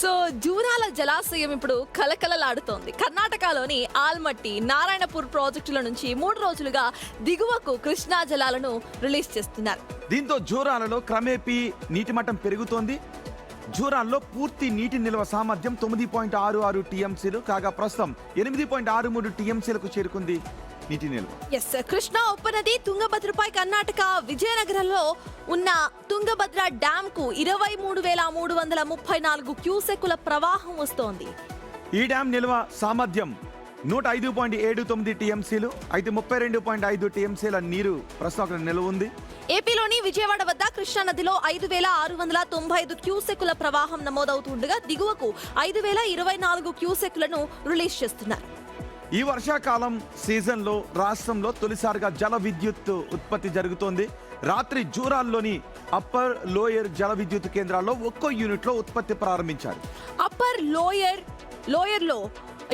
So Jurala జలాశయం ఇప్పుడు కలకలలాడుతోంది. కర్ణాటకలోని ఆల్మట్టి, నారాయణపూర్ ప్రాజెక్టుల నుంచి 3 రోజులుగా దిగువకు కృష్ణా జలాలను రిలీజ్ చేస్తున్నారు. దీంతో జూరాలలో క్రమేపీ నీటి మట్టం పెరుగుతోంది. జూరాల్లో పూర్తి నీటి నిల్వ సామర్థ్యం 9.66 టీఎంసీలు కాగా ప్రస్తుతం 8.63 టీఎంసీలకు చేరుకుంది నీటి నిల్వ. కృష్ణా ఉపనది తుంగభద్రపై కర్ణాటక విజయనగరంలో ఉన్న తుంగభద్ర డ్యామ్ కు 23,334 క్యూసెక్కుల ప్రవాహం వస్తోంది. ఈ డ్యామ్ నిల్వ సామర్థ్యం 105.79 టీఎంసీలు అయితే 32.5 టీఎంసీల నీరు ప్రస్తుతం నిల్వ ఉంది. ఏపీలోని విజయవాడ వద్ద కృష్ణా నదిలో 5,695 క్యూసెక్కుల ప్రవాహం నమోదవుతుండగా దిగువకు 5,024 క్యూసెక్కులను రిలీజ్ చేస్తున్నారు. ఈ వర్షాకాలం సీజన్లో రాష్ట్రంలో తొలిసారిగా జల విద్యుత్ ఉత్పత్తి జరుగుతోంది. రాత్రి జూరాల్లోని అప్పర్ లోయర్ జల విద్యుత్ కేంద్రాల్లో ఒక్కో యూనిట్లో ఉత్పత్తి ప్రారంభించారు. అప్పర్ లోయర్ లో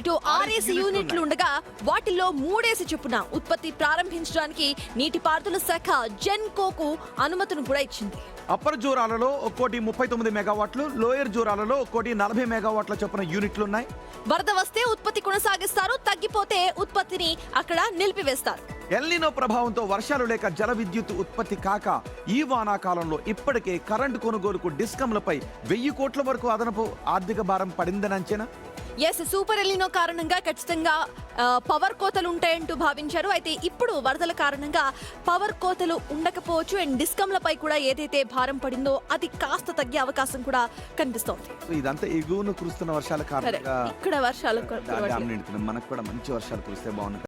ఇటు 6 యూనిట్లు ఉండగా వాటిల్లో 3 చొప్పున ఉత్పత్తి ప్రారంభించడానికి నీటిపారుదల శాఖ జెన్కోకు అనుమతిని కూడా ఇచ్చింది. అప్పర్ జూరాలలో ఒక్కోటి 39 మెగావాట్లు, లోయర్ జూరాలలో ఒక్కోటి 40 మెగావాట్ల చొప్పున యూనిట్లున్నాయి. వరద వస్తే ఉత్పత్తి కొనసాగిస్తారు, తగ్గిపోతే ఉత్పత్తిని అక్కడ నిలిపివేస్తారు. ఎల్నినో ప్రభావంతో వర్షాలు లేక జల విద్యుత్ ఉత్పత్తి కాక ఈ వానాకాలంలో ఇప్పటికే కరెంటు కొనుగోలుకు డిస్కంలపై 1000 కోట్ల వరకు అదనపు ఆర్థిక భారం పడిందని అంచనా. సూపర్ ఎల్నినో కారణంగా ఖచ్చితంగా పవర్ కోతలు ఉంటాయంటూ భావించారు. అయితే ఇప్పుడు వరదల కారణంగా పవర్ కోతలు ఉండకపోవచ్చు. అండ్ డిస్కంలపై కూడా ఏదైతే భారం పడిందో అది కాస్త తగ్గే అవకాశం కూడా కనిపిస్తోంది. ఇదంతా ఎగువను కురుస్తున్న వర్షాల కారణంగా ఇక్కడ వర్షాలు మనకు కూడా మంచి వర్షాలు కురిస్తే బాగుంది.